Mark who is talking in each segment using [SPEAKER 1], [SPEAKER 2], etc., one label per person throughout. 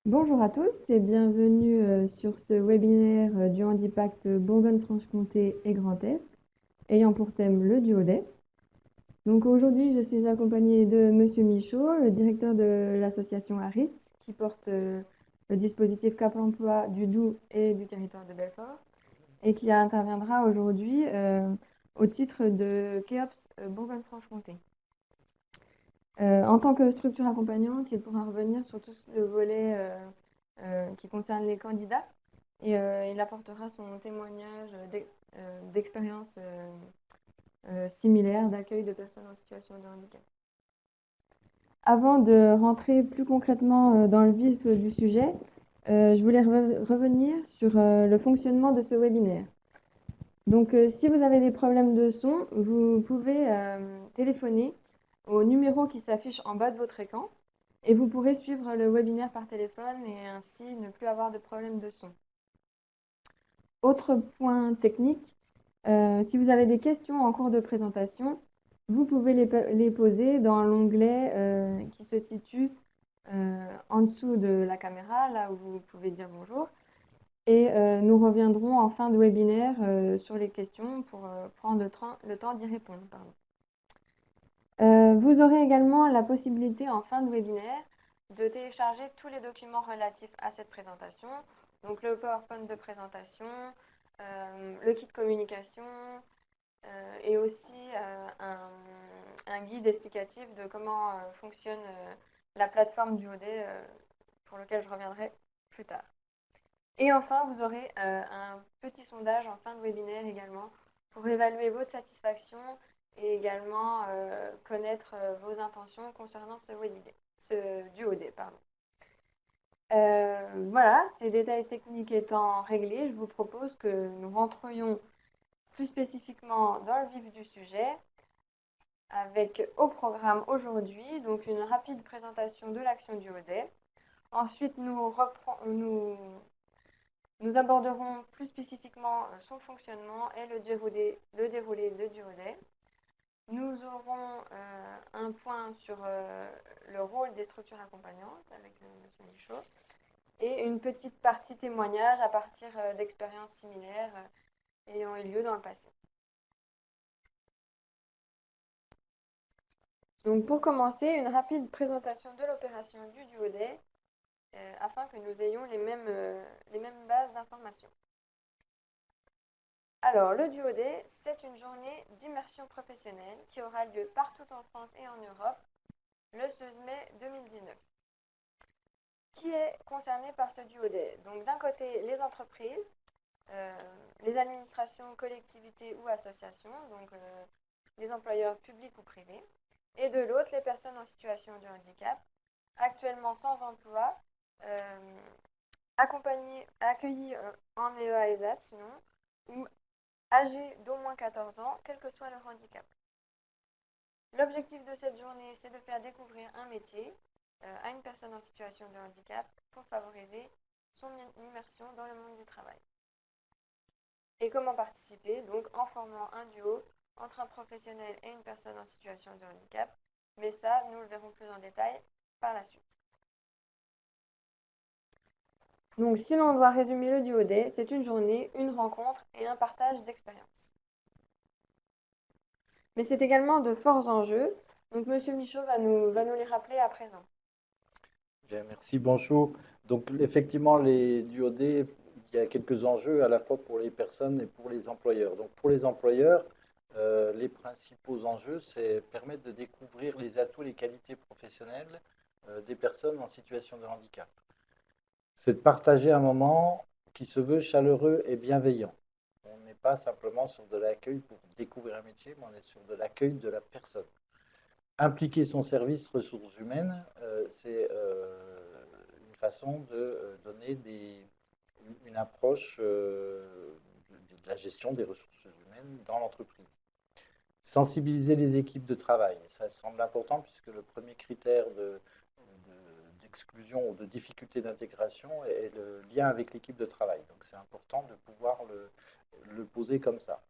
[SPEAKER 1] Bonjour à tous et bienvenue sur ce webinaire du Handipact Bourgogne-Franche-Comté et Grand Est, ayant pour thème le duodé. Donc aujourd'hui, je suis accompagnée de Monsieur Michaud, le directeur de l'association ARIS, qui porte le dispositif Cap Emploi du Doubs et du territoire de Belfort, et qui interviendra aujourd'hui au titre de KEOPS Bourgogne-Franche-Comté. En tant que structure accompagnante, il pourra revenir sur tout le volet qui concerne les candidats et il apportera son témoignage d'expérience similaire d'accueil de personnes en situation de handicap. Avant de rentrer plus concrètement dans le vif du sujet, je voulais revenir sur le fonctionnement de ce webinaire. Donc, si vous avez des problèmes de son, vous pouvez téléphoner au numéro qui s'affiche en bas de votre écran et vous pourrez suivre le webinaire par téléphone et ainsi ne plus avoir de problème de son. Autre point technique, si vous avez des questions en cours de présentation, vous pouvez les poser dans l'onglet qui se situe en dessous de la caméra, là où vous pouvez dire bonjour. Et nous reviendrons en fin de webinaire sur les questions pour prendre le temps d'y répondre. Vous aurez également la possibilité en fin de webinaire de télécharger tous les documents relatifs à cette présentation, donc le PowerPoint de présentation, le kit communication et aussi un guide explicatif de comment fonctionne la plateforme duodé pour lequel je reviendrai plus tard. Et enfin, vous aurez un petit sondage en fin de webinaire également pour évaluer votre satisfaction et également connaître vos intentions concernant ce duodé. Voilà, ces détails techniques étant réglés, je vous propose que nous rentrions plus spécifiquement dans le vif du sujet avec au programme aujourd'hui donc une rapide présentation de l'action duodé. Ensuite, nous aborderons plus spécifiquement son fonctionnement et le déroulé de duodé. Nous aurons un point sur le rôle des structures accompagnantes avec M. Michaud et une petite partie témoignage à partir d'expériences similaires ayant eu lieu dans le passé. Donc pour commencer, une rapide présentation de l'opération du duodé afin que nous ayons les mêmes bases d'informations. Alors, le duodé, c'est une journée d'immersion professionnelle qui aura lieu partout en France et en Europe le 16 mai 2019. Qui est concerné par ce duodé? Donc, d'un côté, les entreprises, les administrations, collectivités ou associations, donc les employeurs publics ou privés, et de l'autre, les personnes en situation de handicap, actuellement sans emploi, accueillis en EASAT sinon, ou âgés d'au moins 14 ans, quel que soit leur handicap. L'objectif de cette journée, c'est de faire découvrir un métier à une personne en situation de handicap pour favoriser son immersion dans le monde du travail. Et comment participer? Donc en formant un duo entre un professionnel et une personne en situation de handicap. Mais ça, nous le verrons plus en détail par la suite. Donc si l'on doit résumer le duodé, c'est une journée, une rencontre et un partage d'expériences. Mais c'est également de forts enjeux. Donc M. Michaud va nous les rappeler à présent.
[SPEAKER 2] Bien, merci Bonjour. Donc effectivement, les duodés, il y a quelques enjeux à la fois pour les personnes et pour les employeurs. Donc pour les employeurs, les principaux enjeux, c'est permettre de découvrir les atouts et les qualités professionnelles des personnes en situation de handicap. C'est de partager un moment qui se veut chaleureux et bienveillant. On n'est pas simplement sur de l'accueil pour découvrir un métier, mais on est sur de l'accueil de la personne. Impliquer son service ressources humaines, c'est une façon de donner une approche de la gestion des ressources humaines dans l'entreprise. Sensibiliser les équipes de travail, ça semble important puisque le premier critère d'exclusion ou de difficulté d'intégration est le lien avec l'équipe de travail. Donc c'est important de pouvoir le poser comme ça.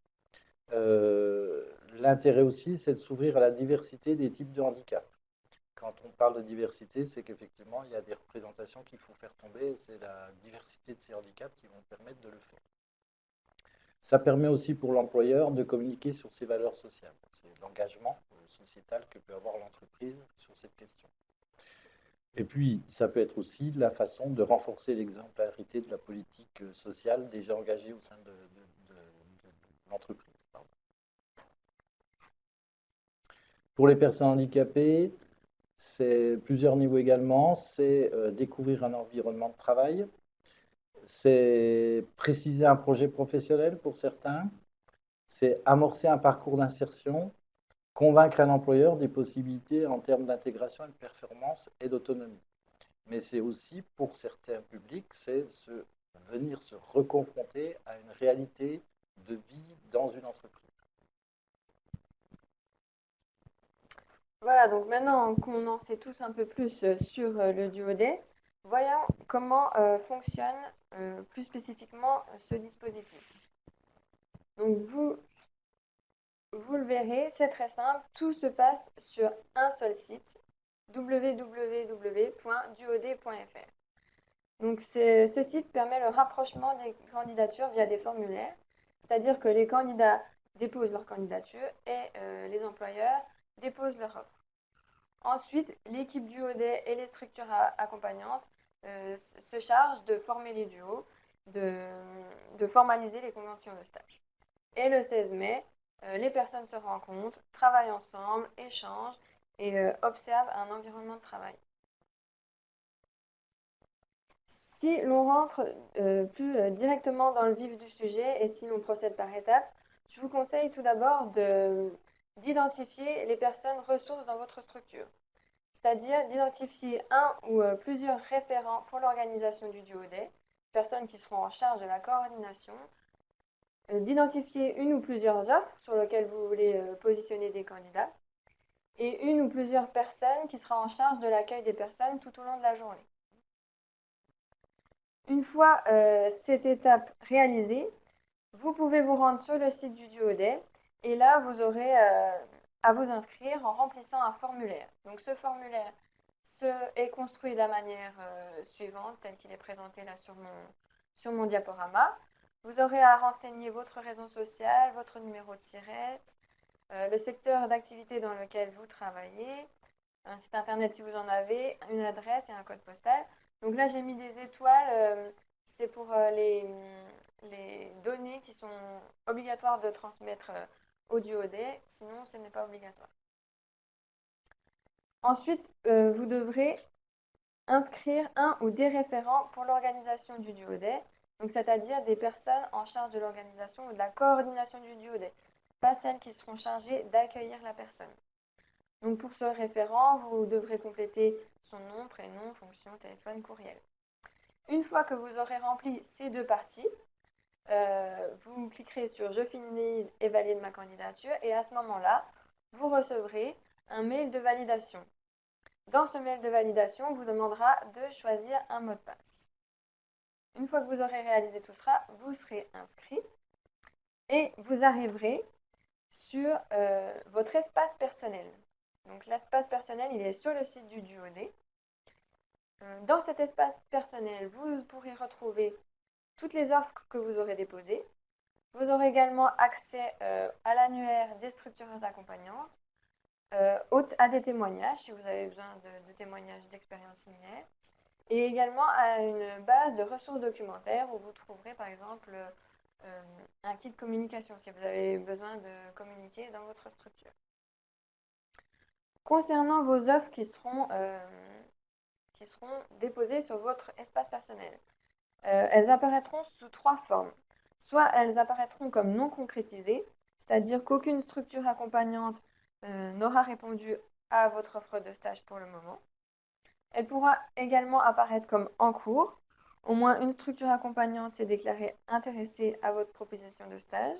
[SPEAKER 2] L'intérêt aussi, c'est de s'ouvrir à la diversité des types de handicap. Quand on parle de diversité, c'est qu'effectivement, il y a des représentations qu'il faut faire tomber, et c'est la diversité de ces handicaps qui vont permettre de le faire. Ça permet aussi pour l'employeur de communiquer sur ses valeurs sociales. C'est l'engagement sociétal que peut avoir l'entreprise sur cette question. Et puis, ça peut être aussi la façon de renforcer l'exemplarité de la politique sociale déjà engagée au sein de l'entreprise. Pour les personnes handicapées, c'est plusieurs niveaux également. C'est découvrir un environnement de travail. C'est préciser un projet professionnel pour certains. C'est amorcer un parcours d'insertion. Convaincre un employeur des possibilités en termes d'intégration et de performance et d'autonomie. Mais c'est aussi, pour certains publics, c'est venir se reconfronter à une réalité de vie dans une entreprise.
[SPEAKER 1] Voilà, donc maintenant qu'on en sait tous un peu plus sur le duodé, voyons comment fonctionne plus spécifiquement ce dispositif. Donc vous le verrez, c'est très simple, tout se passe sur un seul site, www.duodé.fr. Donc ce site permet le rapprochement des candidatures via des formulaires, c'est-à-dire que les candidats déposent leur candidature et les employeurs déposent leur offre. Ensuite, l'équipe duodé et les structures accompagnantes se chargent de former les duos, de formaliser les conventions de stage. Et le 16 mai, les personnes se rencontrent, travaillent ensemble, échangent et observent un environnement de travail. Si l'on rentre plus directement dans le vif du sujet et si l'on procède par étapes, je vous conseille tout d'abord d'identifier les personnes ressources dans votre structure, c'est-à-dire d'identifier un ou plusieurs référents pour l'organisation du duodé, personnes qui seront en charge de la coordination, d'identifier une ou plusieurs offres sur lesquelles vous voulez positionner des candidats, et une ou plusieurs personnes qui seront en charge de l'accueil des personnes tout au long de la journée. Une fois cette étape réalisée, vous pouvez vous rendre sur le site du duodé et là, vous aurez à vous inscrire en remplissant un formulaire. Donc ce formulaire est construit de la manière suivante, tel qu'il est présenté là sur mon diaporama. Vous aurez à renseigner votre raison sociale, votre numéro de SIRET, le secteur d'activité dans lequel vous travaillez, un site internet si vous en avez, une adresse et un code postal. Donc là, j'ai mis des étoiles, c'est pour les données qui sont obligatoires de transmettre au duodé, sinon ce n'est pas obligatoire. Ensuite, vous devrez inscrire un ou des référents pour l'organisation du duodé, donc c'est-à-dire des personnes en charge de l'organisation ou de la coordination du duodé, pas celles qui seront chargées d'accueillir la personne. Donc pour ce référent, vous devrez compléter son nom, prénom, fonction, téléphone, courriel. Une fois que vous aurez rempli ces deux parties, vous cliquerez sur « Je finalise et valide ma candidature » et à ce moment-là, vous recevrez un mail de validation. Dans ce mail de validation, on vous demandera de choisir un mot de passe. Une fois que vous aurez réalisé tout cela, vous serez inscrit et vous arriverez sur votre espace personnel. Donc l'espace personnel, il est sur le site du duodé. Dans cet espace personnel, vous pourrez retrouver toutes les offres que vous aurez déposées. Vous aurez également accès à l'annuaire des structures accompagnantes, à des témoignages, si vous avez besoin de témoignages d'expériences similaires, et également à une base de ressources documentaires où vous trouverez par exemple un kit de communication si vous avez besoin de communiquer dans votre structure. Concernant vos offres qui seront déposées sur votre espace personnel, elles apparaîtront sous trois formes. Soit elles apparaîtront comme non concrétisées, c'est-à-dire qu'aucune structure accompagnante n'aura répondu à votre offre de stage pour le moment. Elle pourra également apparaître comme en cours, Au moins une structure accompagnante s'est déclarée intéressée à votre proposition de stage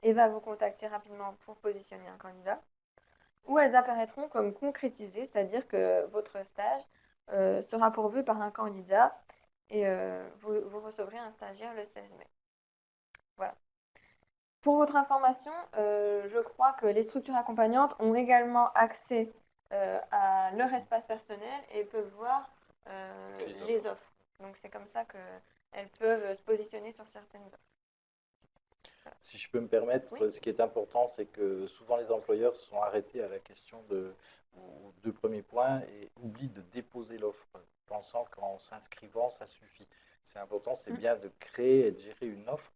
[SPEAKER 1] et va vous contacter rapidement pour positionner un candidat. Ou elles apparaîtront comme concrétisées, c'est-à-dire que votre stage sera pourvu par un candidat et vous recevrez un stagiaire le 16 mai. Voilà. Pour votre information, je crois que les structures accompagnantes ont également accès à leur espace personnel et peuvent voir les offres. Donc c'est comme ça qu'elles peuvent se positionner sur certaines offres.
[SPEAKER 2] Si je peux me permettre,
[SPEAKER 1] Oui.
[SPEAKER 2] ce qui est important, c'est que souvent les employeurs se sont arrêtés à la question aux deux premiers points et oublient de déposer l'offre, pensant qu'en s'inscrivant, ça suffit. C'est important, c'est bien de créer et de gérer une offre,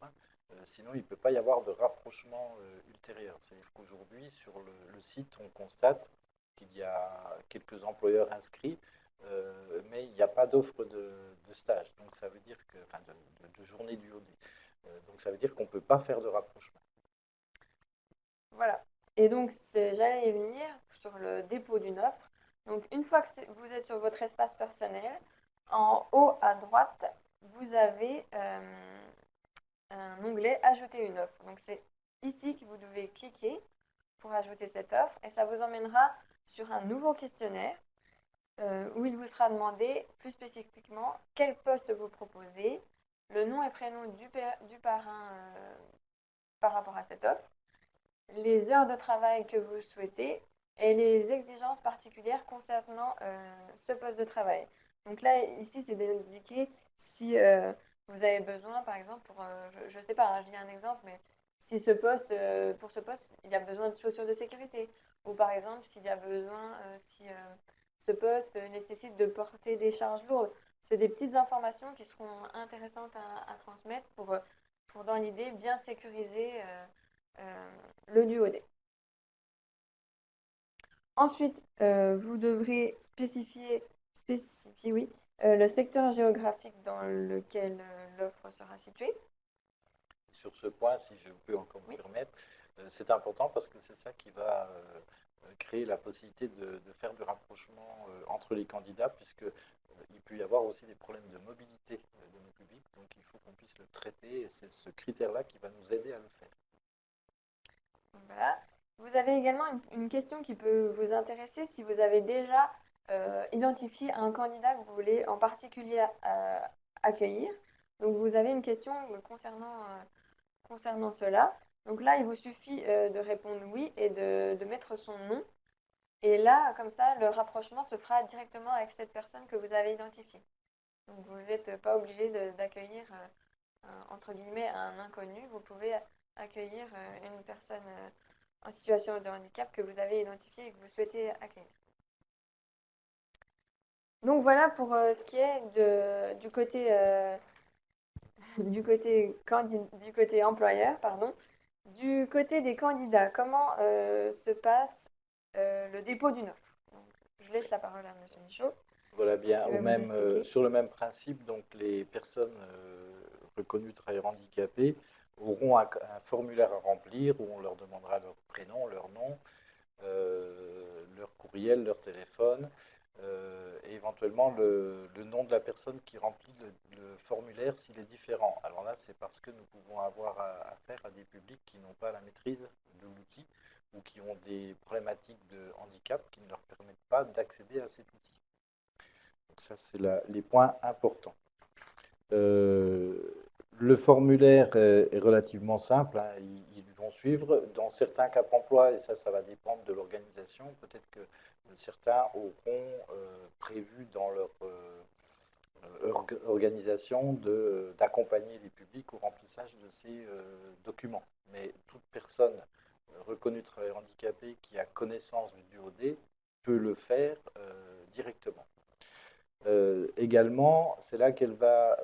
[SPEAKER 2] sinon il ne peut pas y avoir de rapprochement ultérieur. C'est-à-dire qu'aujourd'hui, sur le site, on constate qu'il y a quelques employeurs inscrits, mais il n'y a pas d'offre de stage, donc ça veut dire que, enfin, de journée du OD. Donc ça veut dire qu'on ne peut pas faire de rapprochement.
[SPEAKER 1] Voilà. Et donc, j'allais y venir sur le dépôt d'une offre. Donc, une fois que vous êtes sur votre espace personnel, en haut à droite, vous avez un onglet Ajouter une offre. Donc, c'est ici que vous devez cliquer pour ajouter cette offre et ça vous emmènera sur un nouveau questionnaire où il vous sera demandé plus spécifiquement quel poste vous proposez, le nom et prénom du parrain par rapport à cette offre, les heures de travail que vous souhaitez et les exigences particulières concernant ce poste de travail. Donc là, ici, c'est d'indiquer si vous avez besoin, par exemple, pour, je ne sais pas, hein, je dis un exemple, mais si ce poste, pour ce poste, il y a besoin de chaussures de sécurité, ou par exemple, s'il y a besoin, si ce poste nécessite de porter des charges lourdes. C'est des petites informations qui seront intéressantes à transmettre pour dans l'idée, bien sécuriser le duodé. Ensuite, vous devrez spécifier oui, le secteur géographique dans lequel l'offre sera située.
[SPEAKER 2] Sur ce point, si je peux encore me permettre, c'est important parce que c'est ça qui va créer la possibilité de faire du rapprochement entre les candidats, puisque il peut y avoir aussi des problèmes de mobilité de nos publics, donc il faut qu'on puisse le traiter, et c'est ce critère-là qui va nous aider à le faire.
[SPEAKER 1] Voilà. Vous avez également une question qui peut vous intéresser si vous avez déjà identifié un candidat que vous voulez en particulier accueillir. Donc vous avez une question concernant cela. Donc là, il vous suffit de répondre oui et de mettre son nom. Et là, comme ça, le rapprochement se fera directement avec cette personne que vous avez identifiée. Donc vous n'êtes pas obligé d'accueillir, entre guillemets, un inconnu. Vous pouvez accueillir une personne en situation de handicap que vous avez identifiée et que vous souhaitez accueillir. Donc voilà pour ce qui est du côté, du côté employeur, pardon. Du côté des candidats, comment se passe le dépôt d'une offre? Donc, je laisse la parole à M. Michaud.
[SPEAKER 2] Voilà bien,
[SPEAKER 1] Qui va vous expliquer.
[SPEAKER 2] sur le même principe, donc les personnes reconnues travailleurs handicapés auront un formulaire à remplir où on leur demandera leur prénom, leur nom, leur courriel, leur téléphone, et éventuellement le nom de la personne qui remplit le formulaire s'il est différent. Alors là, c'est parce que nous pouvons avoir affaire à des publics qui n'ont pas la maîtrise de l'outil ou qui ont des problématiques de handicap qui ne leur permettent pas d'accéder à cet outil. Donc ça, c'est les points importants. Le formulaire est relativement simple, hein, ils vont suivre. Dans certains Cap emploi, et ça va dépendre de l'organisation, peut-être que certains auront prévu dans leur organisation d'accompagner les publics au remplissage de ces documents. Mais toute personne reconnue travailleur handicapé qui a connaissance du DOD peut le faire directement. Également, c'est là qu'elle va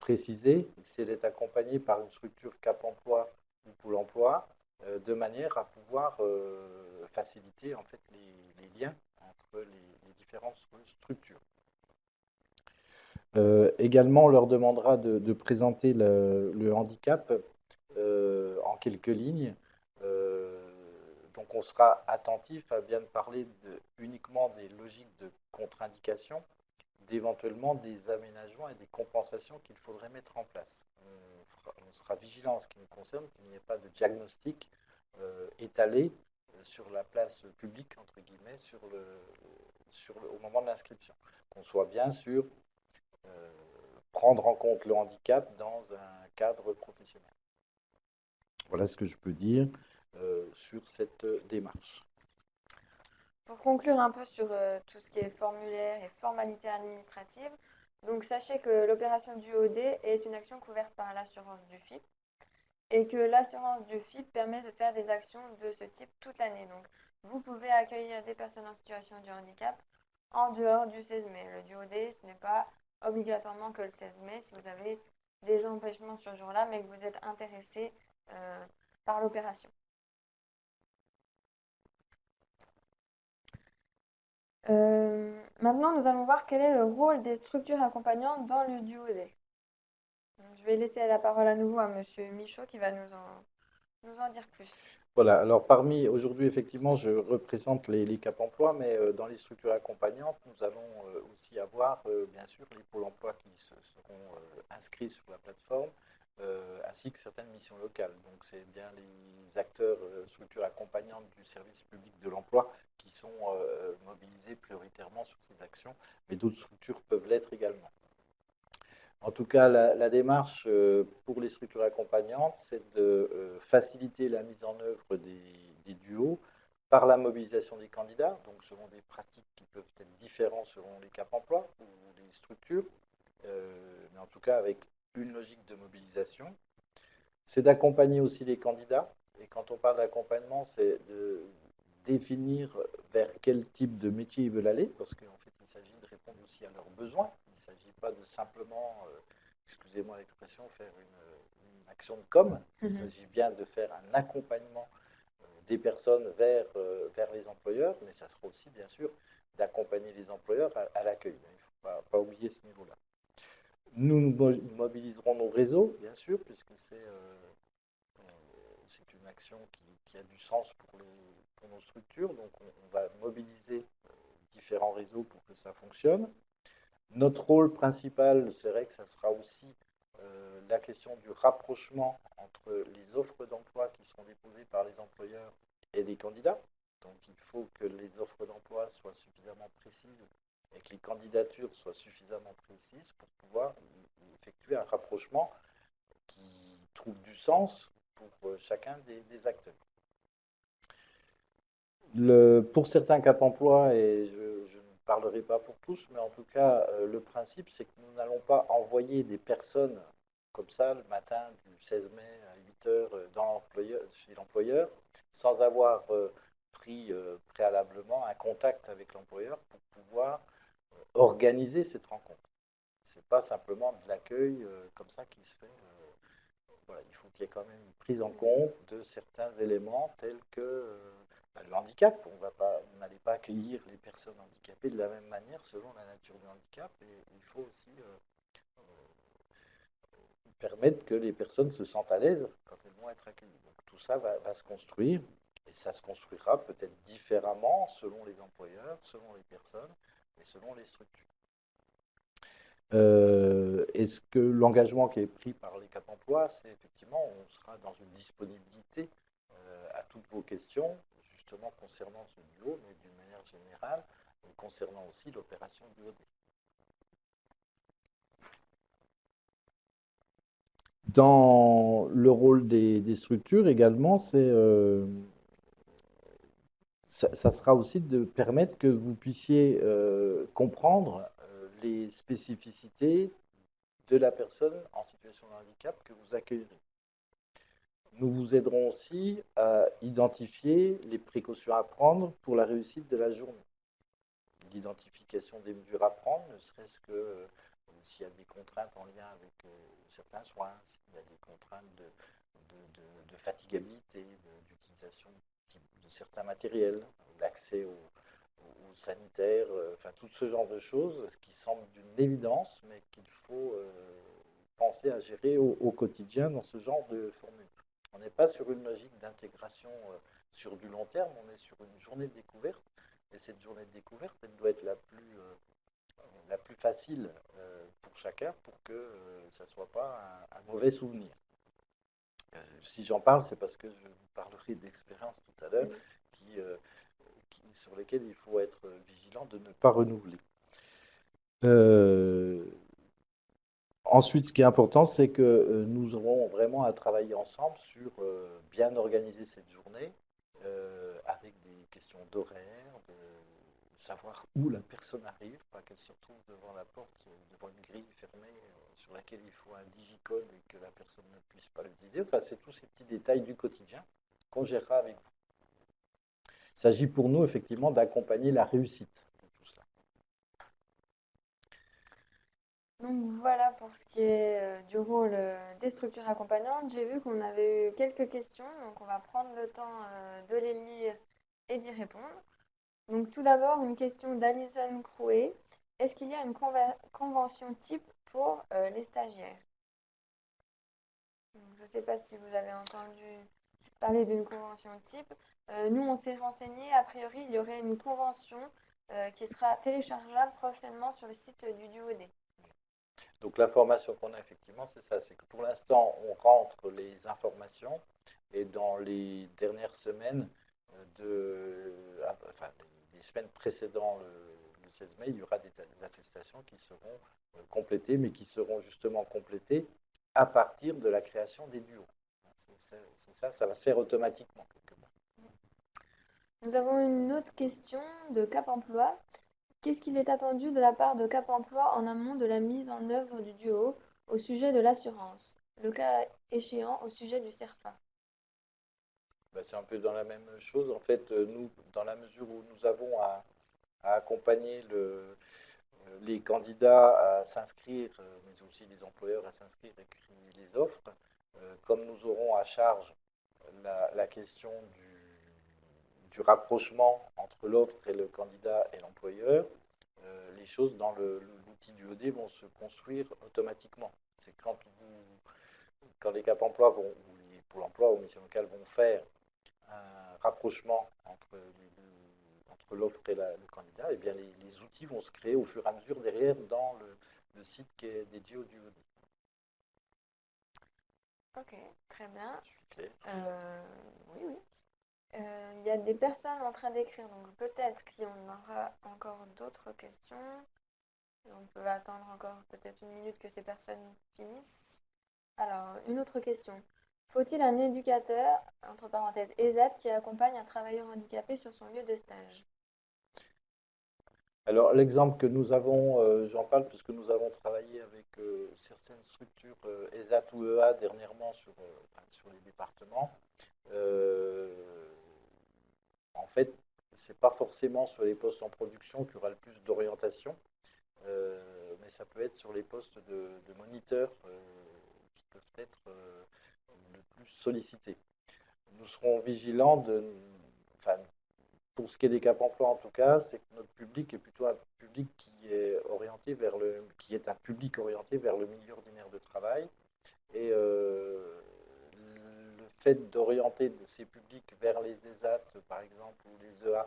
[SPEAKER 2] préciser si elle est accompagnée par une structure Cap emploi ou Pôle emploi, de manière à pouvoir faciliter en fait les liens entre les différentes structures. Également, on leur demandera de présenter le handicap en quelques lignes. Donc, on sera attentif à bien parler uniquement des logiques de contre-indication, d'éventuellement des aménagements et des compensations qu'il faudrait mettre en place. On sera vigilant en ce qui nous concerne qu'il n'y ait pas de diagnostic étalé sur la place publique, entre guillemets, au moment de l'inscription. Qu'on soit bien sûr prendre en compte le handicap dans un cadre professionnel. Voilà ce que je peux dire sur cette démarche.
[SPEAKER 1] Pour conclure un peu sur tout ce qui est formulaire et formalité administrative, donc sachez que l'opération du OD est une action couverte par l'assurance du FIP et que l'assurance du FIP permet de faire des actions de ce type toute l'année. Donc vous pouvez accueillir des personnes en situation de handicap en dehors du 16 mai. Le DOD, ce n'est pas obligatoirement que le 16 mai si vous avez des empêchements ce jour-là, mais que vous êtes intéressé par l'opération. Maintenant, nous allons voir quel est le rôle des structures accompagnantes dans le DOD. Je vais laisser la parole à nouveau à Monsieur Michaud qui va nous en dire plus.
[SPEAKER 2] Voilà, alors aujourd'hui, effectivement, je représente les Cap Emploi, mais dans les structures accompagnantes, nous allons aussi avoir, bien sûr, les pôles emploi qui seront inscrits sur la plateforme, ainsi que certaines missions locales. Donc, c'est bien les acteurs structures accompagnantes du service public de l'emploi qui sont mobilisés prioritairement sur ces actions, mais d'autres structures peuvent l'être également. En tout cas, la démarche pour les structures accompagnantes, c'est de faciliter la mise en œuvre des duos par la mobilisation des candidats, donc selon des pratiques qui peuvent être différentes selon les cap emploi ou les structures, mais en tout cas avec une logique de mobilisation. C'est d'accompagner aussi les candidats, et quand on parle d'accompagnement, c'est de définir vers quel type de métier ils veulent aller, parce qu'en fait, il s'agit de répondre aussi à leurs besoins. Il ne s'agit pas de simplement, excusez-moi l'expression, faire une action de com. Il s'agit bien de faire un accompagnement des personnes vers les employeurs, mais ça sera aussi, bien sûr, d'accompagner les employeurs à l'accueil. Il ne faut pas oublier ce niveau-là. Nous mobiliserons nos réseaux, bien sûr, puisque c'est une action qui a du sens pour nos structures. Donc, on va mobiliser différents réseaux pour que ça fonctionne. Notre rôle principal serait que ça sera aussi la question du rapprochement entre les offres d'emploi qui seront déposées par les employeurs et des candidats. Donc, il faut que les offres d'emploi soient suffisamment précises et que les candidatures soient suffisamment précises pour pouvoir effectuer un rapprochement qui trouve du sens pour chacun des acteurs. Pour certains cap emploi, et je ne parlerai pas pour tous, mais en tout cas, le principe, c'est que nous n'allons pas envoyer des personnes comme ça le matin du 16 mai à 8 heures chez l'employeur, sans avoir pris préalablement un contact avec l'employeur pour pouvoir organiser cette rencontre. Ce n'est pas simplement de l'accueil comme ça qui se fait. Voilà, il faut qu'il y ait quand même une prise en compte de certains éléments tels que le handicap. On n'allait pas accueillir les personnes handicapées de la même manière selon la nature du handicap, et il faut aussi permettre que les personnes se sentent à l'aise quand elles vont être accueillies. Donc tout ça va se construire, et ça se construira peut-être différemment selon les employeurs, selon les personnes et selon les structures. Est-ce que l'engagement qui est pris par les cap emploi, c'est effectivement, on sera dans une disponibilité à toutes vos questions, justement concernant ce duo, mais d'une manière générale, concernant aussi l'opération du OD. Dans le rôle des structures également, ça sera aussi de permettre que vous puissiez comprendre les spécificités de la personne en situation de handicap que vous accueillerez. Nous vous aiderons aussi à identifier les précautions à prendre pour la réussite de la journée. L'identification des mesures à prendre, ne serait-ce que s'il y a des contraintes en lien avec certains soins, s'il y a des contraintes de fatigabilité, d'utilisation de certains matériels, d'accès aux sanitaires, enfin tout ce genre de choses, ce qui semble d'une évidence, mais qu'il faut penser à gérer au quotidien dans ce genre de formule. On n'est pas sur une logique d'intégration sur du long terme, on est sur une journée de découverte. Et cette journée de découverte, elle doit être la plus la plus facile pour chacun pour que ça ne soit pas un mauvais souvenir. Si j'en parle, c'est parce que je vous parlerai d'expériences tout à l'heure
[SPEAKER 1] Oui.
[SPEAKER 2] qui, sur lesquelles il faut être vigilant de ne pas renouveler. Euh, Ensuite, ce qui est important, c'est que nous aurons vraiment à travailler ensemble sur bien organiser cette journée avec des questions d'horaire, de savoir où la personne arrive, pas qu'elle se retrouve devant la porte, devant une grille fermée sur laquelle il faut un digicode et que la personne ne puisse pas l'utiliser. Enfin, c'est tous ces petits détails du quotidien qu'on gérera avec vous. Il s'agit pour nous, effectivement, d'accompagner la réussite de tout cela.
[SPEAKER 1] Donc voilà pour ce qui est du rôle des structures accompagnantes. J'ai vu qu'on avait eu quelques questions, donc on va prendre le temps de les lire et d'y répondre. Donc tout d'abord, une question d'Alison Crouet. Est-ce qu'il y a une convention type pour les stagiaires? Je ne sais pas si vous avez entendu parler d'une convention type. Nous, on s'est renseigné. A priori, il y aurait une convention qui sera téléchargeable prochainement sur le site du DUOD.
[SPEAKER 2] Donc l'information qu'on a effectivement, c'est ça, c'est que pour l'instant, on rentre les informations et dans les dernières semaines enfin, les semaines précédant le 16 mai, il y aura des attestations qui seront complétées, mais qui seront justement complétées à partir de la création des duos. C'est ça, ça va se faire automatiquement quelque part.
[SPEAKER 1] Nous avons une autre question de Cap Emploi. Qu'est-ce qu'il est attendu de la part de Cap Emploi en amont de la mise en œuvre du duo au sujet de l'assurance, le cas échéant au sujet du CERFA?
[SPEAKER 2] Ben, c'est un peu dans la même chose. En fait, nous, dans la mesure où nous avons à accompagner les candidats à s'inscrire, mais aussi les employeurs à s'inscrire et créer les offres, comme nous aurons à charge la question du rapprochement entre l'offre et le candidat et l'employeur, les choses dans l'outil du OD vont se construire automatiquement. C'est quand les Cap emploi vont, ou les Pôle emploi ou missions locales vont faire un rapprochement entre l'offre et le candidat, et bien les outils vont se créer au fur et à mesure derrière dans le site qui est dédié au DOD.
[SPEAKER 1] Ok, très bien.
[SPEAKER 2] Okay.
[SPEAKER 1] Oui, oui. Il y a des personnes en train d'écrire, donc peut-être qu'il y en aura encore d'autres questions. On peut attendre encore peut-être une minute que ces personnes finissent. Alors, une autre question. Faut-il un éducateur, entre parenthèses, ESAT, qui accompagne un travailleur handicapé sur son lieu de stage?
[SPEAKER 2] Alors, l'exemple que nous avons, j'en parle parce que nous avons travaillé avec certaines structures ESAT ou EA dernièrement sur les départements. En fait, ce n'est pas forcément sur les postes en production qu'il y aura le plus d'orientation, mais ça peut être sur les postes de moniteurs qui peuvent être le plus sollicités. Nous serons vigilants enfin, pour ce qui est des Cap emploi en tout cas, c'est que notre public est plutôt un public qui est un public orienté vers le milieu ordinaire de travail. Et le fait d'orienter ces publics vers les ESAT, par exemple, ou les EA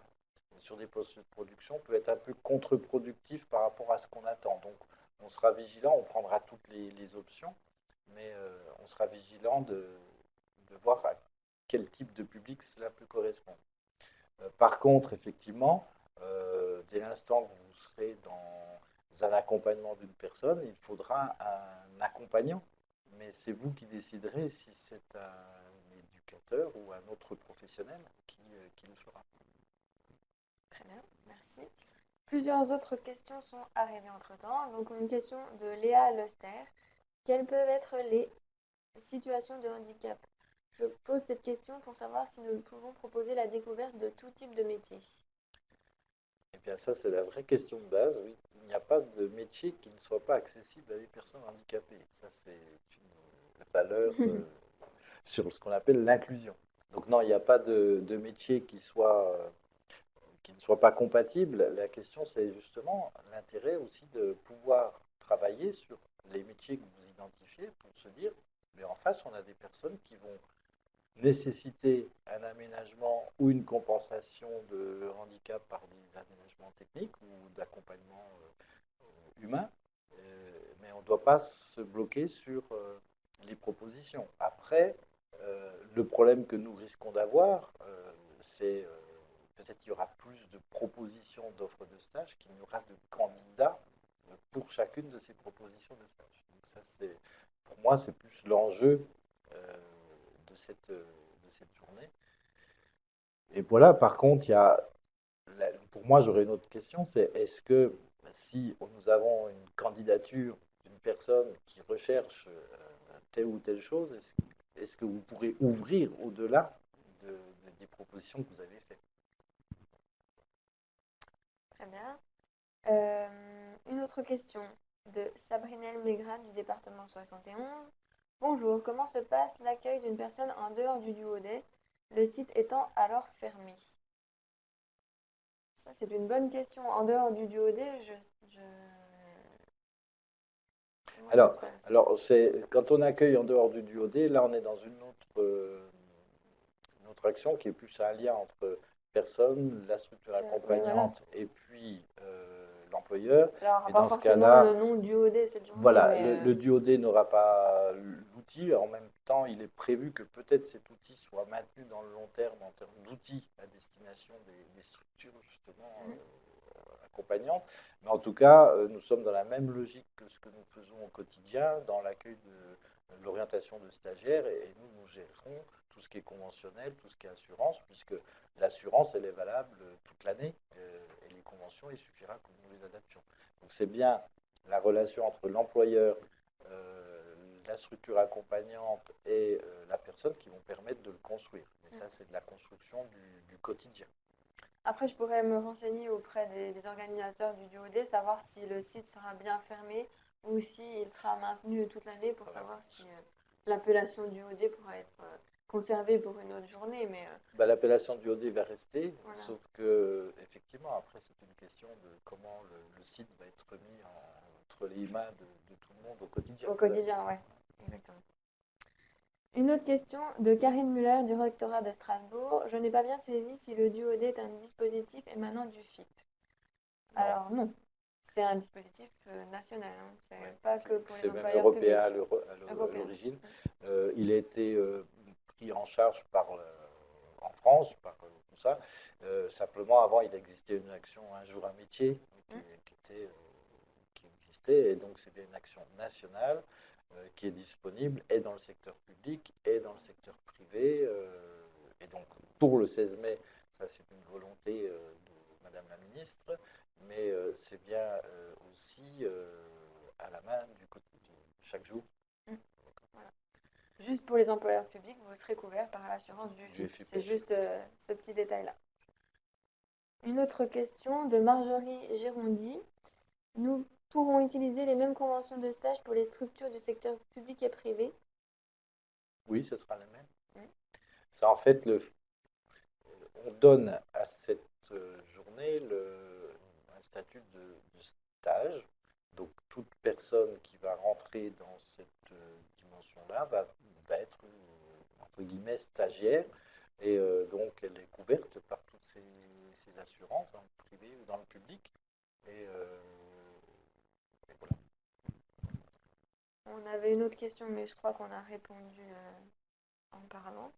[SPEAKER 2] sur des postes de production peut être un peu contre-productif par rapport à ce qu'on attend. Donc, on sera vigilant, on prendra toutes les options, mais on sera vigilant de voir à quel type de public cela peut correspondre. Par contre, effectivement, dès l'instant que vous serez dans un accompagnement d'une personne, il faudra un accompagnant. Mais c'est vous qui déciderez si c'est un éducateur ou un autre professionnel qui le fera.
[SPEAKER 1] Très bien, merci. Plusieurs autres questions sont arrivées entre-temps. Donc, une question de Léa Lester. Quelles peuvent être les situations de handicap? Je pose cette question pour savoir si nous pouvons proposer la découverte de tout type de métier.
[SPEAKER 2] Eh bien, ça, c'est la vraie question de base, oui. Il n'y a pas de métier qui ne soit pas accessible à des personnes handicapées. Ça, c'est une valeur sur ce qu'on appelle l'inclusion. Donc, non, il n'y a pas de métier qui ne soit pas compatible. La question, c'est justement l'intérêt aussi de pouvoir travailler sur les métiers que vous identifiez pour se dire, mais en face, on a des personnes qui vont nécessiter un aménagement ou une compensation de handicap par des aménagements techniques ou d'accompagnement humain, mais on ne doit pas se bloquer sur les propositions. Après, le problème que nous risquons d'avoir, c'est peut-être qu'il y aura plus de propositions d'offres de stage qu'il n'y aura de candidats pour chacune de ces propositions de stage. Donc ça, pour moi, c'est plus l'enjeu de cette journée. Et voilà, par contre, pour moi, j'aurais une autre question, c'est est-ce que si nous avons une candidature d'une personne qui recherche telle ou telle chose, est-ce que vous pourrez ouvrir au-delà des propositions que vous avez faites?
[SPEAKER 1] Très bien. Une autre question de Sabrinelle Mégrin du département 71. Bonjour, comment se passe l'accueil d'une personne en dehors du duodé, le site étant alors fermé? Ça, c'est une bonne question. En dehors du duodé, comment ça se passe?
[SPEAKER 2] Alors quand on accueille en dehors du duodé, là on est dans une autre action qui est plus un lien entre personne, la structure
[SPEAKER 1] Oui, voilà.
[SPEAKER 2] accompagnante et puis l'employeur.
[SPEAKER 1] Alors,
[SPEAKER 2] Et
[SPEAKER 1] pas
[SPEAKER 2] dans ce
[SPEAKER 1] forcément
[SPEAKER 2] cas-là,
[SPEAKER 1] le nom duodé cette journée,
[SPEAKER 2] voilà,
[SPEAKER 1] mais
[SPEAKER 2] le duodé n'aura pas l'outil. En même temps, il est prévu que peut-être cet outil soit maintenu dans le long terme en termes d'outils à destination des structures justement accompagnantes. Mais en tout cas, nous sommes dans la même logique que ce que nous faisons au quotidien dans l'accueil de l'orientation de stagiaires et nous gérerons tout ce qui est conventionnel, tout ce qui est assurance, puisque l'assurance, elle est valable toute l'année et les conventions, il suffira que nous les adaptions. Donc c'est bien la relation entre l'employeur, la structure accompagnante et la personne qui vont permettre de le construire. Mais ça, c'est de la construction du quotidien.
[SPEAKER 1] après, je pourrais me renseigner auprès des organisateurs du duodé, savoir si le site sera bien fermé ou s'il sera maintenu toute l'année pour savoir si l'appellation duodé pourra être conservée pour une autre journée. Mais
[SPEAKER 2] L'appellation du OD va rester,
[SPEAKER 1] voilà.
[SPEAKER 2] sauf que effectivement, après, c'est une question de comment le site va être mis entre les mains de tout le monde au quotidien.
[SPEAKER 1] Au quotidien, oui, exactement. Une autre question de Karine Muller du rectorat de Strasbourg. Je n'ai pas bien saisi si le duodé est un dispositif émanant du FIP.
[SPEAKER 2] Non.
[SPEAKER 1] Alors non, c'est un dispositif national, hein. C'est pas que pour les
[SPEAKER 2] C'est même
[SPEAKER 1] employeurs
[SPEAKER 2] européen
[SPEAKER 1] publics.
[SPEAKER 2] à l'origine. Il a été pris en charge en France, par tout ça. Simplement, avant, il existait une action Un jour un métier qui existait, et donc c'est bien une action nationale qui est disponible et dans le secteur public et dans le secteur privé. Et donc, pour le 16 mai, ça c'est une volonté de Madame la Ministre, mais c'est bien aussi à la main du quotidien, chaque jour.
[SPEAKER 1] Voilà. Juste pour les employeurs publics, vous serez couvert par l'assurance du FIP. C'est juste ce petit détail-là. Une autre question de Marjorie Gérondi. Nous pourrons utiliser les mêmes conventions de stage pour les structures du secteur public et privé?
[SPEAKER 2] Oui, ce sera la même. Ça, en fait, on donne à cette journée un statut de stage. Donc, toute personne qui va rentrer dans cette dimension-là va être, entre guillemets, stagiaire. Et donc, elle est couverte par toutes ces assurances, dans le privé ou dans le public. Et voilà.
[SPEAKER 1] On avait une autre question, mais je crois qu'on a répondu en parlant.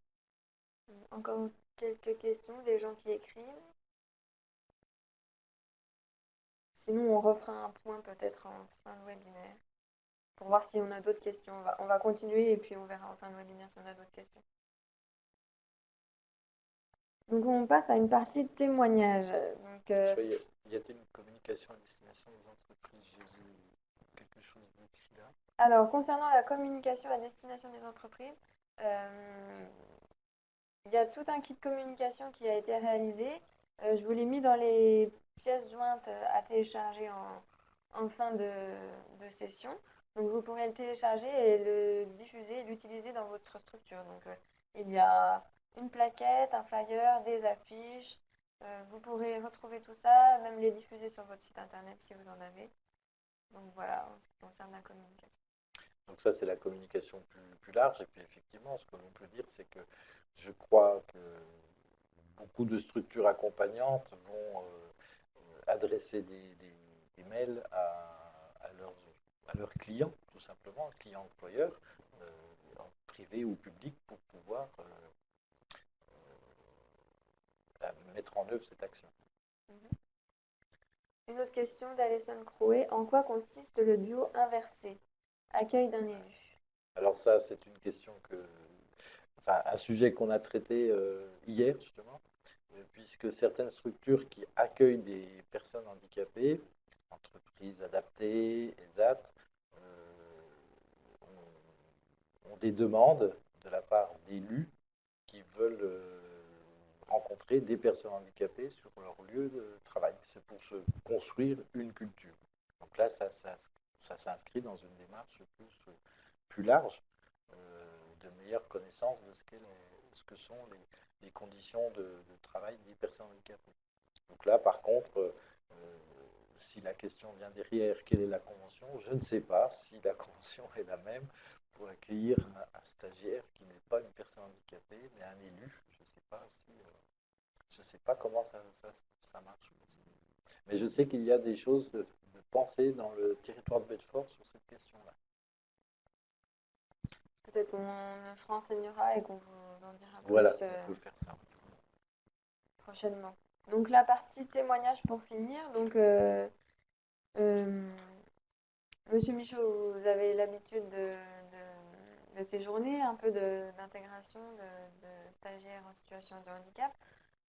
[SPEAKER 1] Encore quelques questions des gens qui écrivent. Sinon, on refera un point peut-être en fin de webinaire pour voir si on a d'autres questions. On va continuer et puis on verra en fin de webinaire si on a d'autres questions. Donc, on passe à une partie de témoignage. Donc,
[SPEAKER 2] y a-t-il une communication à destination des entreprises? J'ai vu quelque chose d'écrit là.
[SPEAKER 1] Alors, concernant la communication à destination des entreprises, il y a tout un kit de communication qui a été réalisé. Je vous l'ai mis dans les pièces jointes à télécharger en fin de session. Donc, vous pourrez le télécharger et le diffuser et l'utiliser dans votre structure. Donc, il y a une plaquette, un flyer, des affiches. Vous pourrez retrouver tout ça, même les diffuser sur votre site internet si vous en avez. Donc, voilà en ce qui concerne la communication.
[SPEAKER 2] Donc ça, c'est la communication plus large. Et puis effectivement, ce que l'on peut dire, c'est que je crois que beaucoup de structures accompagnantes vont adresser des mails à leurs clients, tout simplement, clients employeurs, en privé ou public, pour pouvoir mettre en œuvre cette action.
[SPEAKER 1] Une autre question d'Alison Crouet. En quoi consiste le duo inversé? Accueil d'un élu.
[SPEAKER 2] Alors ça, c'est une question enfin, un sujet qu'on a traité hier, justement, puisque certaines structures qui accueillent des personnes handicapées, entreprises adaptées, ESAT, ont des demandes de la part d'élus qui veulent rencontrer des personnes handicapées sur leur lieu de travail. C'est pour se construire une culture. Donc là, ça s'inscrit dans une démarche plus large, de meilleure connaissance de ce que sont les conditions de travail des personnes handicapées. Donc là, par contre, si la question vient derrière, quelle est la convention? Je ne sais pas si la convention est la même pour accueillir un stagiaire qui n'est pas une personne handicapée, mais un élu. Je ne sais pas comment ça marche. Mais je sais qu'il y a des choses de pensées dans le territoire de Bedford sur cette question-là.
[SPEAKER 1] Peut-être qu'on se renseignera et qu'on vous en dira plus
[SPEAKER 2] Voilà, on peut faire ça
[SPEAKER 1] prochainement. Donc la partie témoignage pour finir. Donc Monsieur Michaud, vous avez l'habitude de séjourner, un peu d'intégration de stagiaires en situation de handicap.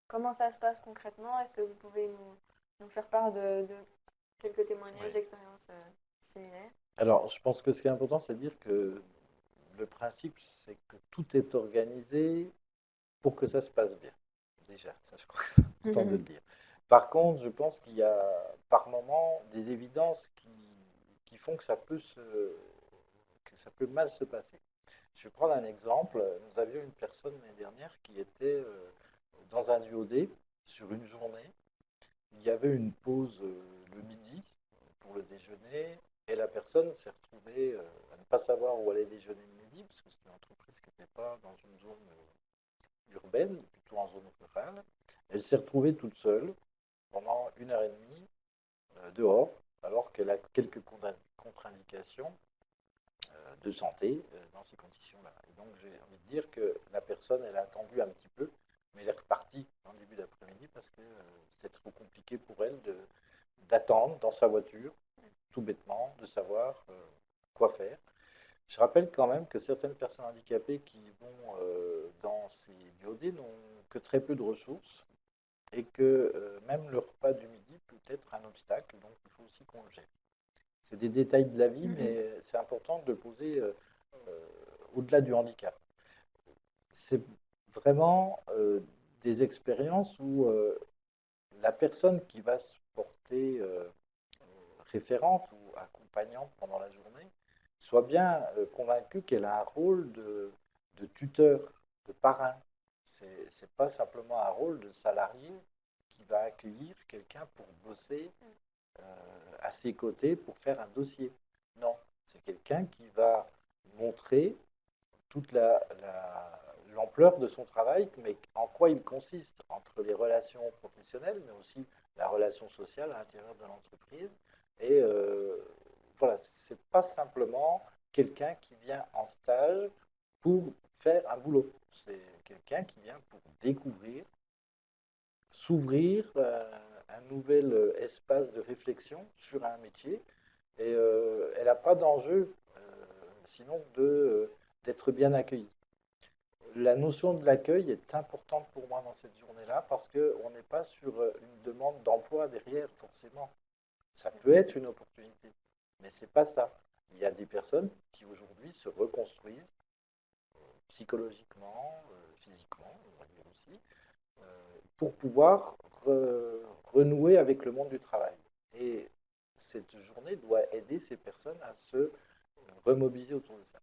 [SPEAKER 1] Comment ça se passe concrètement? Est-ce que vous pouvez nous faire part de quelques témoignages d'expériences similaires?
[SPEAKER 2] Alors, je pense que ce qui est important, c'est de dire que le principe, c'est que tout est organisé pour que ça se passe bien. Déjà, ça, je crois que c'est important de le dire. Par contre, je pense qu'il y a par moments des évidences qui font que ça peut mal se passer. Je vais prendre un exemple. Nous avions une personne l'année dernière qui était dans un UOD sur une journée. Il y avait une pause le midi pour le déjeuner et la personne s'est retrouvée à ne pas savoir où aller déjeuner le midi parce que c'était une entreprise qui n'était pas dans une zone urbaine, plutôt en zone rurale. Elle s'est retrouvée toute seule pendant 1 heure et demie dehors alors qu'elle a quelques contre-indications de santé dans ces conditions-là. Et donc j'ai envie de dire que la personne, elle a attendu un petit peu, mais elle est repartie en début d'après-midi parce que c'était trop compliqué pour elle d'attendre dans sa voiture, tout bêtement, de savoir quoi faire. Je rappelle quand même que certaines personnes handicapées qui vont dans ces BOD n'ont que très peu de ressources et que même le repas du midi peut être un obstacle, donc il faut aussi qu'on le gère. C'est des détails de la vie, mais c'est important de le poser au-delà du handicap. C'est vraiment des expériences où la personne qui va se porter référente ou accompagnante pendant la journée soit bien convaincue qu'elle a un rôle de tuteur, de parrain. C'est pas simplement un rôle de salarié qui va accueillir quelqu'un pour bosser à ses côtés pour faire un dossier. Non, c'est quelqu'un qui va montrer toute l'ampleur de son travail, mais en quoi il consiste entre les relations professionnelles, mais aussi la relation sociale à l'intérieur de l'entreprise. Et voilà, c'est pas simplement quelqu'un qui vient en stage pour faire un boulot. C'est quelqu'un qui vient pour découvrir, s'ouvrir un nouvel espace de réflexion sur un métier. Et elle n'a pas d'enjeu sinon d'être bien accueillie. La notion de l'accueil est importante pour moi dans cette journée-là parce qu'on n'est pas sur une demande d'emploi derrière forcément. Ça peut être une opportunité, mais ce n'est pas ça. Il y a des personnes qui aujourd'hui se reconstruisent psychologiquement, physiquement, on va dire aussi, pour pouvoir renouer avec le monde du travail. Et cette journée doit aider ces personnes à se remobiliser autour de ça.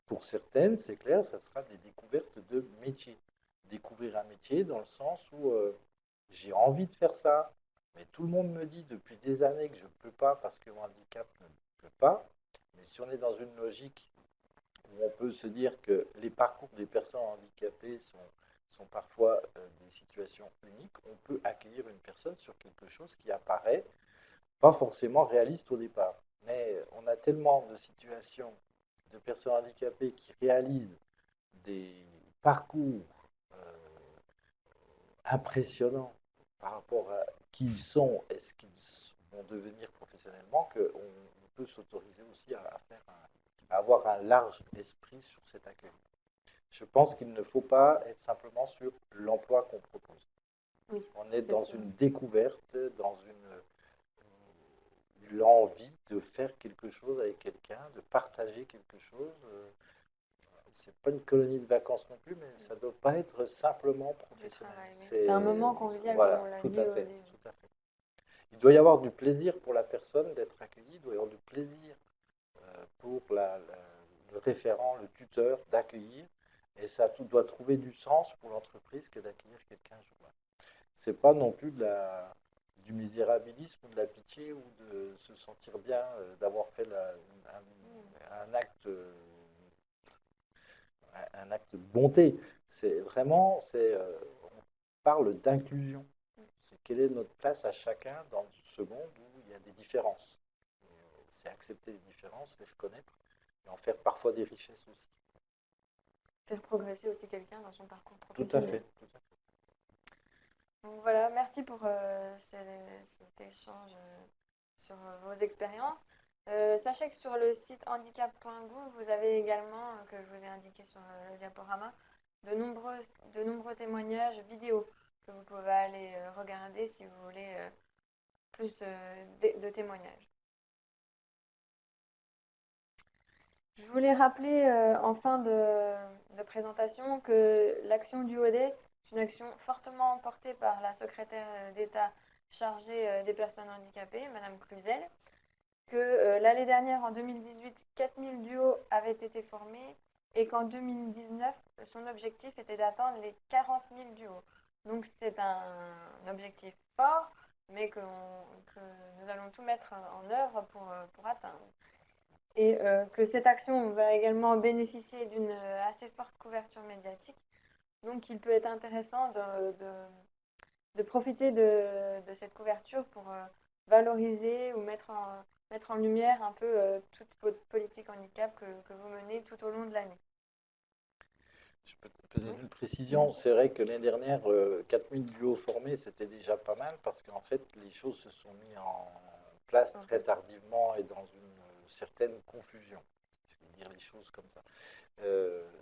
[SPEAKER 2] Pour certaines, c'est clair, ça sera des découvertes de métiers. Découvrir un métier dans le sens où j'ai envie de faire ça, mais tout le monde me dit depuis des années que je ne peux pas parce que mon handicap ne peut pas. Mais si on est dans une logique où on peut se dire que les parcours des personnes handicapées sont parfois des situations uniques, on peut accueillir une personne sur quelque chose qui apparaît pas forcément réaliste au départ. Mais on a tellement de situations de personnes handicapées qui réalisent des parcours impressionnants par rapport à qui ils sont et ce qu'ils vont devenir professionnellement, qu'on peut s'autoriser aussi à avoir un large esprit sur cet accueil. Je pense qu'il ne faut pas être simplement sur l'emploi qu'on propose.
[SPEAKER 1] Oui,
[SPEAKER 2] On est
[SPEAKER 1] c'est
[SPEAKER 2] dans
[SPEAKER 1] ça.
[SPEAKER 2] une découverte, dans l'envie de faire quelque chose avec quelqu'un, de partager quelque chose. C'est pas une colonie de vacances non plus, mais ça ne doit pas être simplement
[SPEAKER 1] Du
[SPEAKER 2] professionnel.
[SPEAKER 1] travail, oui. C'est un moment convivial, comme
[SPEAKER 2] Voilà,
[SPEAKER 1] on l'a
[SPEAKER 2] tout
[SPEAKER 1] dit
[SPEAKER 2] à
[SPEAKER 1] au
[SPEAKER 2] fait,
[SPEAKER 1] début.
[SPEAKER 2] tout à fait. Il doit y avoir du plaisir pour la personne d'être accueillie, il doit y avoir du plaisir pour le référent, le tuteur d'accueillir, et ça doit trouver du sens pour l'entreprise que d'accueillir quelqu'un un jour-là. C'est pas non plus du misérabilisme ou de la pitié ou de se sentir bien d'avoir fait un acte de bonté. C'est vraiment, on parle d'inclusion. C'est quelle est notre place à chacun dans ce monde où il y a des différences. C'est accepter les différences, les reconnaître et en faire parfois des richesses aussi.
[SPEAKER 1] Faire progresser aussi quelqu'un dans son parcours
[SPEAKER 2] Tout à
[SPEAKER 1] professionnel.
[SPEAKER 2] fait. Tout à fait.
[SPEAKER 1] Donc voilà, merci pour cet échange sur vos expériences. Sachez que sur le site handicap.gouv, vous avez également, que je vous ai indiqué sur le diaporama, de nombreux témoignages vidéo que vous pouvez aller regarder si vous voulez plus de témoignages. Je voulais rappeler en fin de présentation que l'action du OD est une action fortement portée par la secrétaire d'État chargée des personnes handicapées, Madame Cluzel, que l'année dernière, en 2018, 4000 duos avaient été formés et qu'en 2019, son objectif était d'atteindre les 40 000 duos. Donc c'est un objectif fort, mais que nous allons tout mettre en œuvre pour atteindre. Et que cette action va également bénéficier d'une assez forte couverture médiatique. Donc il peut être intéressant de profiter de cette couverture pour valoriser ou mettre en lumière un peu toute votre politique handicap que vous menez tout au long de l'année.
[SPEAKER 2] Je peux peut-être une précision. C'est vrai que l'année dernière, 4000 duos formés, c'était déjà pas mal parce qu'en fait, les choses se sont mises en place très tardivement et dans une certaine confusion. Je vais dire les choses comme ça.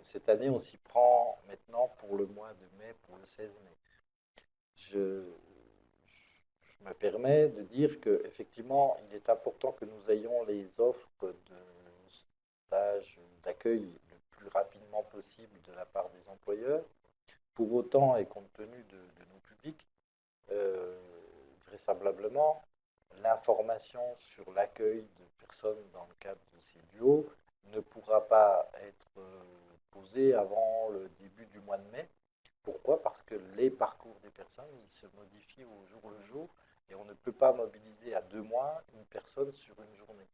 [SPEAKER 2] Cette année, on s'y prend maintenant pour le mois de mai, pour le 16 mai. Je me permets de dire qu'effectivement, il est important que nous ayons les offres de stage d'accueil le plus rapidement possible de la part des employeurs. Pour autant, et compte tenu de nos publics, vraisemblablement, l'information sur l'accueil de personnes dans le cadre de ces duos ne pourra pas être posée avant le début du mois de mai. Pourquoi? Parce que les parcours des personnes, ils se modifient au jour le jour et on ne peut pas mobiliser à 2 mois une personne sur une journée.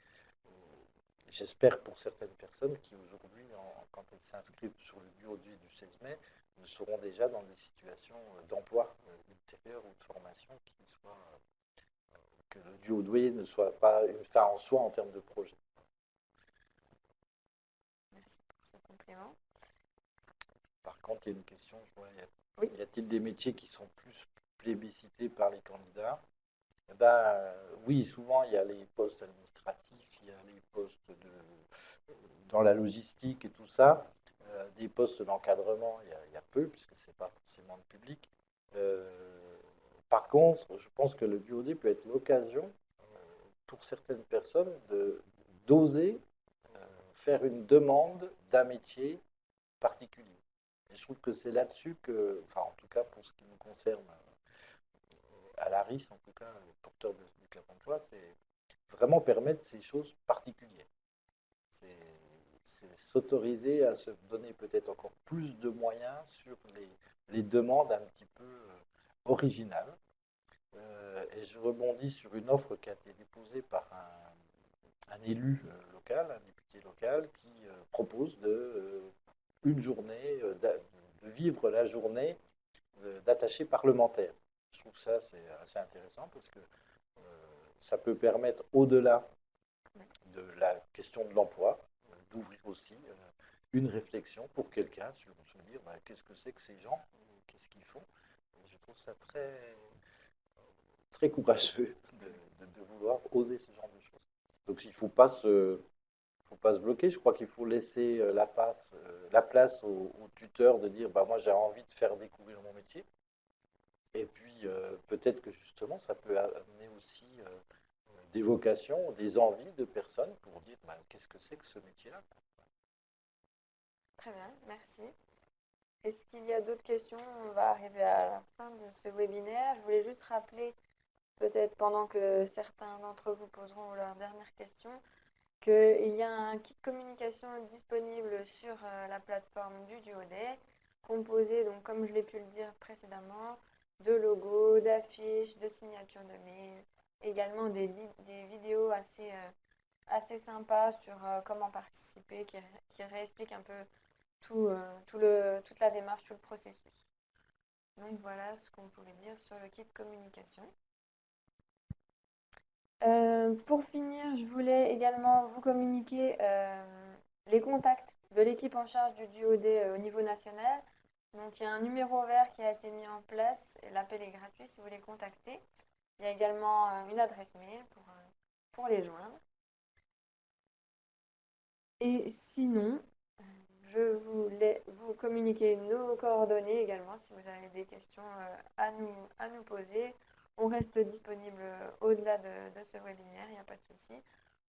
[SPEAKER 2] J'espère pour certaines personnes qui aujourd'hui, quand elles s'inscrivent sur le duo du 16 mai, seront déjà dans des situations d'emploi ultérieures ou de formation qui soient, que le duo doué ne soit pas une fin en soi en termes de projet.
[SPEAKER 1] Merci pour ce complément.
[SPEAKER 2] Par contre, il y a une question, je vois,
[SPEAKER 1] Oui.
[SPEAKER 2] Y a-t-il des métiers qui sont plus plébiscités par les candidats? Eh ben, oui, souvent il y a les postes administratifs, il y a les postes dans la logistique et tout ça. Des postes d'encadrement, il y a peu, puisque ce n'est pas forcément le public. Euh, Par contre, je pense que le DOD peut être l'occasion pour certaines personnes d'oser faire une demande d'un métier particulier. Et je trouve que c'est là-dessus que, enfin en tout cas pour ce qui me concerne, à l'ARIS, en tout cas, porteur du Cap emploi, c'est vraiment permettre ces choses particulières. C'est s'autoriser à se donner peut-être encore plus de moyens sur les demandes un petit peu originales. Et je rebondis sur une offre qui a été déposée par un élu local, un député local, qui propose une journée, de vivre la journée d'attaché parlementaire. Je trouve ça c'est assez intéressant parce que ça peut permettre, au-delà de la question de l'emploi, d'ouvrir aussi une réflexion pour quelqu'un sur se dire bah, qu'est-ce que c'est que ces gens, qu'est-ce qu'ils font. Et je trouve ça très courageux de vouloir oser ce genre de choses. Donc il ne faut pas se bloquer. Je crois qu'il faut laisser la place au tuteur de dire bah, moi j'ai envie de faire découvrir mon métier. Et puis peut-être que justement ça peut amener aussi des vocations, des envies de personnes pour dire bah, qu'est-ce que c'est que ce métier-là.
[SPEAKER 1] Très bien, merci. Est-ce qu'il y a d'autres questions? On va arriver à la fin de ce webinaire. Je voulais juste rappeler, peut-être pendant que certains d'entre vous poseront leurs dernières questions, qu'il y a un kit communication disponible sur la plateforme du Duodet, composé, donc, comme je l'ai pu le dire précédemment, de logos, d'affiches, de signatures de mail, également des vidéos assez sympas sur comment participer, qui réexpliquent un peu toute la démarche, tout le processus. Donc voilà ce qu'on pouvait dire sur le kit communication. Pour finir, je voulais également vous communiquer les contacts de l'équipe en charge du Duodet au niveau national. Donc il y a un numéro vert qui a été mis en place et l'appel est gratuit si vous voulez contacter. Il y a également une adresse mail pour les joindre. Et sinon, je voulais vous communiquer nos coordonnées également si vous avez des questions à nous poser. On reste disponible au-delà de ce webinaire, il n'y a pas de souci.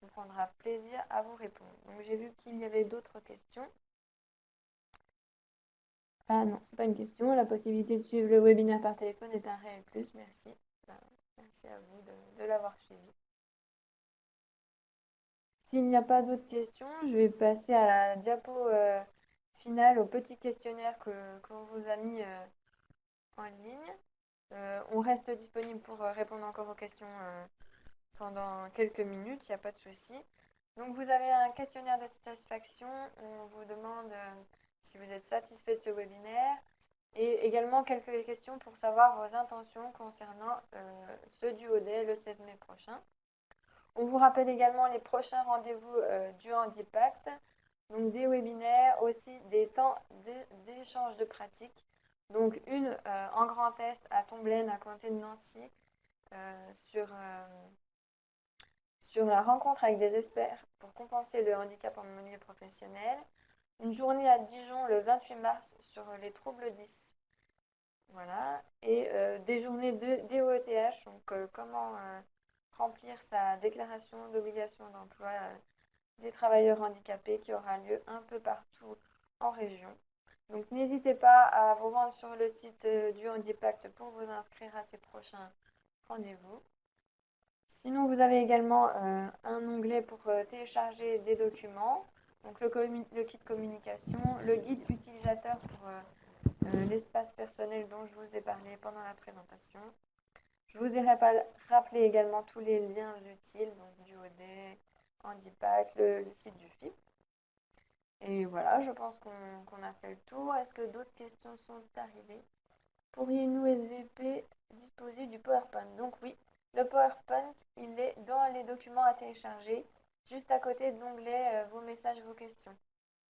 [SPEAKER 1] On prendra plaisir à vous répondre. Donc j'ai vu qu'il y avait d'autres questions. Ah non, ce n'est pas une question. La possibilité de suivre le webinaire par téléphone est un réel plus. Merci. Merci à vous de l'avoir suivi. S'il n'y a pas d'autres questions, je vais passer à la diapo finale, au petit questionnaire qu'on vous a mis en ligne. On reste disponible pour répondre encore aux questions pendant quelques minutes, il n'y a pas de souci. Donc vous avez un questionnaire de satisfaction, on vous demande si vous êtes satisfait de ce webinaire et également quelques questions pour savoir vos intentions concernant ce Duodet le 16 mai prochain. On vous rappelle également les prochains rendez-vous du Handipact, donc des webinaires, aussi des temps d'échange de pratiques. Donc une en Grand Est à Tomblaine, à côté de Nancy, sur la rencontre avec des experts pour compenser le handicap en milieu professionnel. Une journée à Dijon le 28 mars sur les troubles 10. Voilà. Et des journées de DOETH, donc comment remplir sa déclaration d'obligation d'emploi des travailleurs handicapés qui aura lieu un peu partout en région. Donc n'hésitez pas à vous rendre sur le site du Handipact pour vous inscrire à ces prochains rendez-vous. Sinon, vous avez également un onglet pour télécharger des documents, donc le kit communication, le guide utilisateur pour l'espace personnel dont je vous ai parlé pendant la présentation. Je vous ai rappelé également tous les liens utiles, donc Duodet, Handipact, le site du FIP. Et voilà, je pense qu'on a fait le tour. Est-ce que d'autres questions sont arrivées? Pourriez-nous, SVP, disposer du PowerPoint? Donc oui, le PowerPoint, il est dans les documents à télécharger, juste à côté de l'onglet vos messages, vos questions.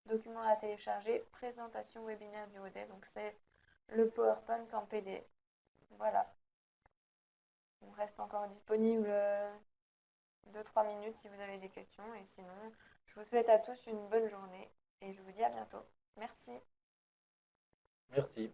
[SPEAKER 1] Documents à télécharger, présentation webinaire du ODE, donc c'est le PowerPoint en PDF. Voilà. On reste encore disponible 2-3 minutes si vous avez des questions. Et sinon, je vous souhaite à tous une bonne journée et je vous dis à bientôt. Merci.
[SPEAKER 2] Merci.